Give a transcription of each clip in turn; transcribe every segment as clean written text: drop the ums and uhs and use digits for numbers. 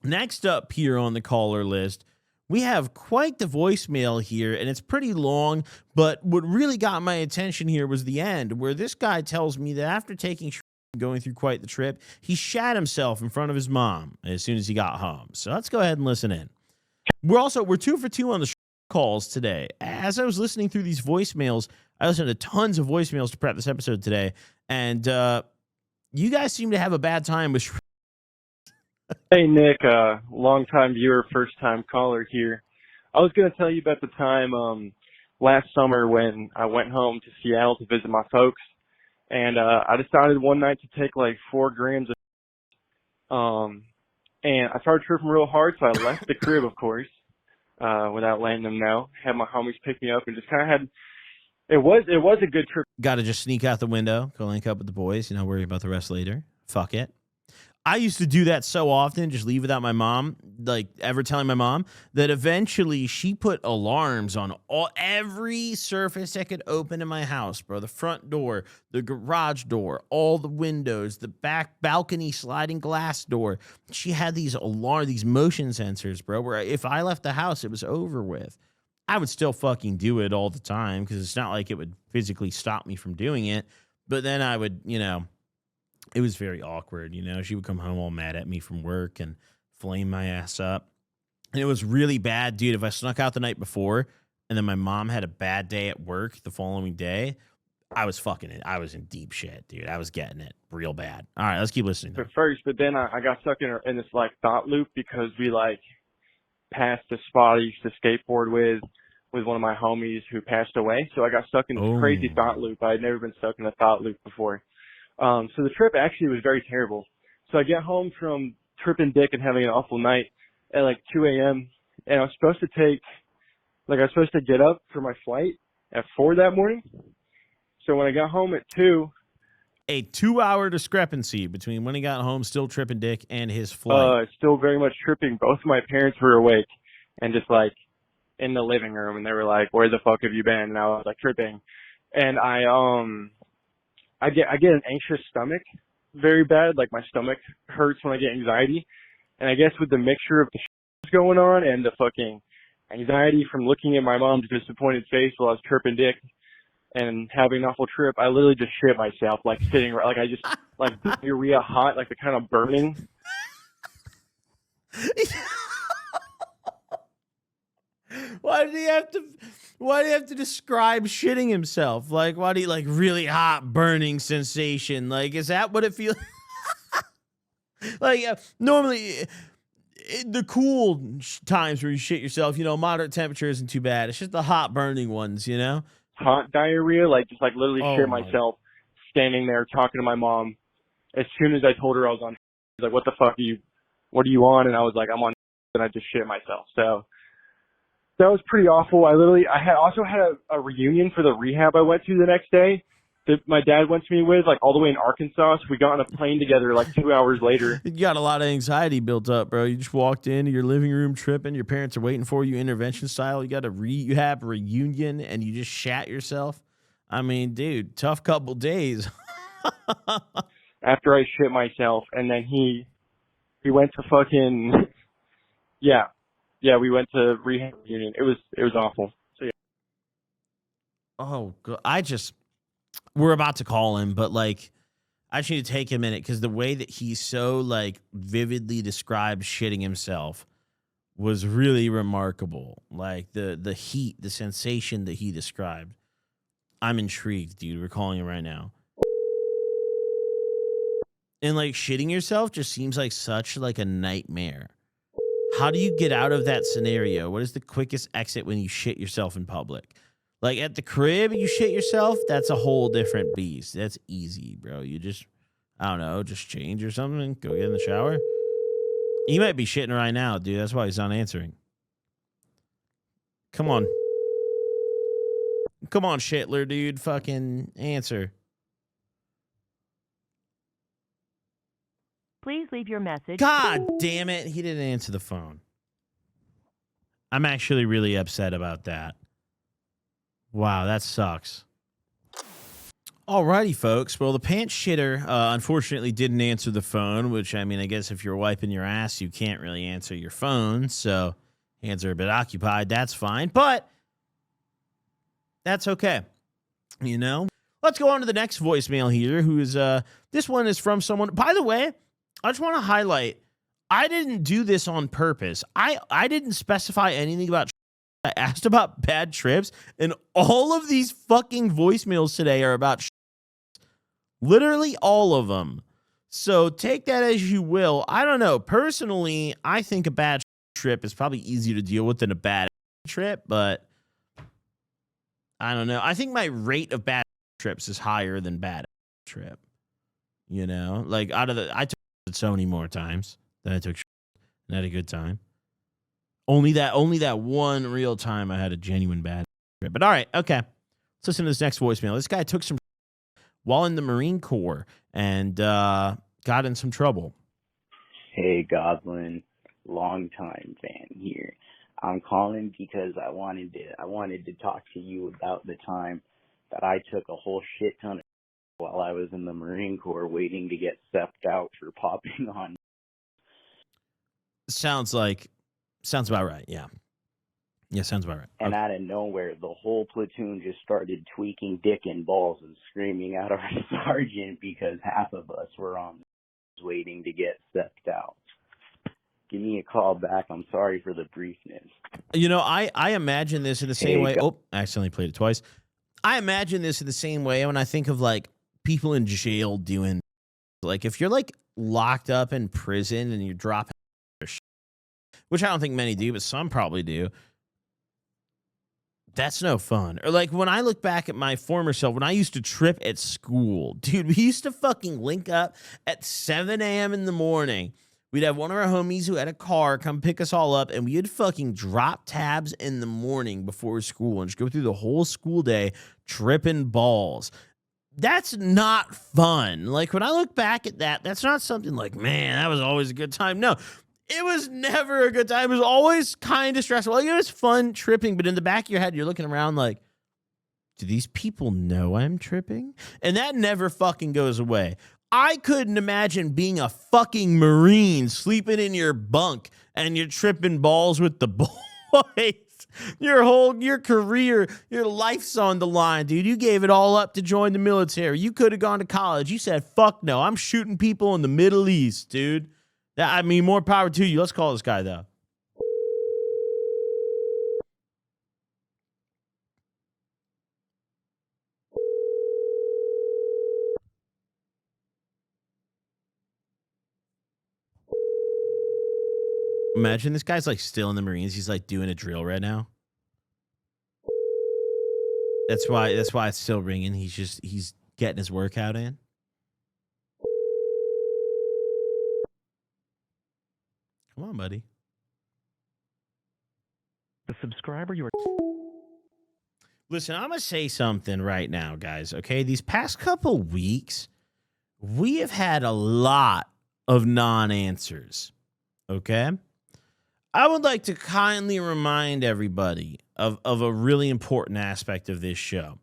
Next up here on the caller list, we have quite the voicemail here, and it's pretty long, but what really got my attention here was the end, where this guy tells me that after taking and going through quite the trip, he shat himself in front of his mom as soon as he got home. So let's go ahead and listen in. We're 2 for 2 on the calls today. As I was listening through these voicemails, I listened to tons of voicemails to prep this episode today, and you guys seem to have a bad time with Hey, Nick, long-time viewer, first-time caller here. I was going to tell you about the time last summer when I went home to Seattle to visit my folks, and I decided one night to take like 4 grams of and I started tripping real hard, so I left the crib, of course, without letting them know. Had my homies pick me up and just kind of had it was a good trip. Got to just sneak out the window, go link up with the boys, worry about the rest later. Fuck it. I used to do that so often, just leave without my mom, like ever telling my mom, that eventually she put alarms on every surface that could open in my house, bro. The front door, the garage door, all the windows, the back balcony sliding glass door. She had these motion sensors, bro, where if I left the house, it was over with. I would still fucking do it all the time because it's not like it would physically stop me from doing it. But then I would, it was very awkward, She would come home all mad at me from work and flame my ass up. And it was really bad, dude. If I snuck out the night before and then my mom had a bad day at work the following day, I was fucking it. I was in deep shit, dude. I was getting it real bad. All right, let's keep listening. But then I got stuck in this like thought loop because we like passed the spot I used to skateboard with one of my homies who passed away. So I got stuck in this crazy thought loop. I had never been stuck in a thought loop before. So the trip actually was very terrible. So I get home from tripping dick and having an awful night at like 2 a.m. and I was supposed to get up for my flight at 4 that morning. So when I got home at 2. A 2-hour discrepancy between when he got home still tripping dick and his flight. Still very much tripping. Both of my parents were awake and just like in the living room and they were like, "Where the fuck have you been?" And I was like tripping. And I get an anxious stomach very bad. Like my stomach hurts when I get anxiety. And I guess with the mixture of the going on and the fucking anxiety from looking at my mom's disappointed face while I was tripping dick and having an awful trip, I literally just shit myself, like sitting, like I just, like diarrhea hot, like the kind of burning. Why do you have to describe shitting himself? Like, why do you like really hot burning sensation? Like, is that what it feels? Like, normally the cool times where you shit yourself, moderate temperature isn't too bad. It's just the hot burning ones, Hot diarrhea, like just like literally shit myself, standing there talking to my mom. As soon as I told her I was on, she's like, "What the fuck what are you on?" And I was like, "I'm on," and I just shit myself. So that was pretty awful. I also had a reunion for the rehab I went to the next day that my dad went to me with, like all the way in Arkansas. So we got on a plane together like 2 hours later. You got a lot of anxiety built up, bro. You just walked into your living room tripping. Your parents are waiting for you, intervention style. You got a rehab reunion and you just shat yourself. I mean, dude, tough couple days. After I shit myself, and then he went to fucking we went to rehab reunion. It was awful. So yeah. Oh, God. We're about to call him, but like, I just need to take a minute because the way that he so like vividly described shitting himself was really remarkable. Like the heat, the sensation that he described. I'm intrigued, dude. We're calling him right now. And like shitting yourself just seems like such like a nightmare. How do you get out of that scenario? What is the quickest exit when you shit yourself in public? Like at the crib, you shit yourself, that's a whole different beast. That's easy, bro. You just, I don't know, just change or something, go get in the shower. He might be shitting right now, dude. That's why he's not answering. Come on. Come on, Shitler, dude. Fucking answer. Please leave your message. God damn it. He didn't answer the phone. I'm actually really upset about that. Wow, that sucks. Alrighty, folks. Well, the pants shitter unfortunately didn't answer the phone, which, I mean, I guess if you're wiping your ass, you can't really answer your phone. So hands are a bit occupied. That's fine. But that's okay. You know? Let's go on to the next voicemail here, who is, this one is from someone. By the way, I just want to highlight, I didn't do this on purpose. I didn't specify anything about I asked about bad trips, and all of these fucking voicemails today are about literally all of them. So take that as you will. I don't know. Personally, I think a bad trip is probably easier to deal with than a bad trip, but I don't know. I think my rate of bad trips is higher than bad trip. You know, like I took it so many more times than I took and had a good time. Only that one real time I had a genuine bad trip. But all right, okay. Let's listen to this next voicemail. This guy took some while in the Marine Corps and got in some trouble. Hey, Goblin, long-time fan here. I'm calling because I wanted to talk to you about the time that I took a whole shit ton of while I was in the Marine Corps waiting to get stepped out for popping on. Sounds about right, yeah. Yeah, sounds about right. And out of nowhere, the whole platoon just started tweaking dick and balls and screaming at our sergeant because half of us were on waiting to get stepped out. Give me a call back. I'm sorry for the briefness. You know, I imagine this in the same way. Oh, I accidentally played it twice. I imagine this in the same way when I think of, like, people in jail doing, like, if you're, like, locked up in prison and you're dropping, which I don't think many do, but some probably do. That's no fun. Or like when I look back at my former self, when I used to trip at school, dude, we used to fucking link up at 7 a.m. in the morning. We'd have one of our homies who had a car come pick us all up, and we'd fucking drop tabs in the morning before school and just go through the whole school day tripping balls. That's not fun. Like when I look back at that, that's not something like, man, that was always a good time. No. It was never a good time. It was always kind of stressful. Like, it was fun tripping, but in the back of your head, you're looking around like, do these people know I'm tripping? And that never fucking goes away. I couldn't imagine being a fucking Marine sleeping in your bunk and you're tripping balls with the boys. Your career, your life's on the line, dude. You gave it all up to join the military. You could have gone to college. You said, fuck no, I'm shooting people in the Middle East, dude. I mean, more power to you. Let's call this guy, though. Imagine this guy's, like, still in the Marines. He's, like, doing a drill right now. That's why it's still ringing. He's getting his workout in. Come on, buddy. The subscriber you are... Listen, I'm going to say something right now, guys, okay? These past couple weeks, we have had a lot of non-answers, okay? I would like to kindly remind everybody of a really important aspect of this show.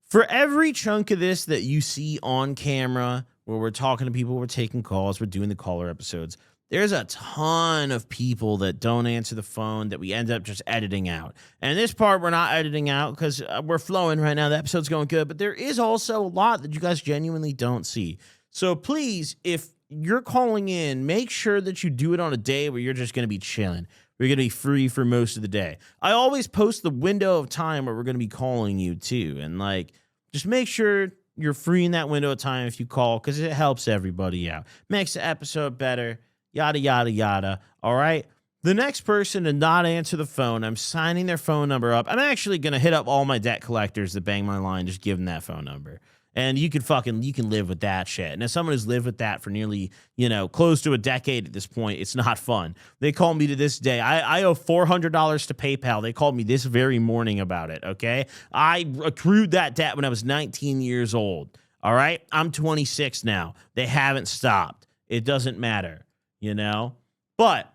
For every chunk of this that you see on camera, where we're talking to people, we're taking calls, we're doing the caller episodes, there's a ton of people that don't answer the phone that we end up just editing out. And this part we're not editing out because we're flowing right now. The episode's going good. But there is also a lot that you guys genuinely don't see. So please, if you're calling in, make sure that you do it on a day where you're just going to be chilling. We're going to be free for most of the day. I always post the window of time where we're going to be calling you too. And like, just make sure you're free in that window of time if you call because it helps everybody out. Makes the episode better. Yada, yada, yada. All right. The next person to not answer the phone, I'm signing their phone number up. I'm actually going to hit up all my debt collectors that bang my line, just give them that phone number. And you can live with that shit. And as someone who's lived with that for nearly, close to a decade at this point, it's not fun. They call me to this day. I owe $400 to PayPal. They called me this very morning about it, okay? I accrued that debt when I was 19 years old, all right? I'm 26 now. They haven't stopped. It doesn't matter. But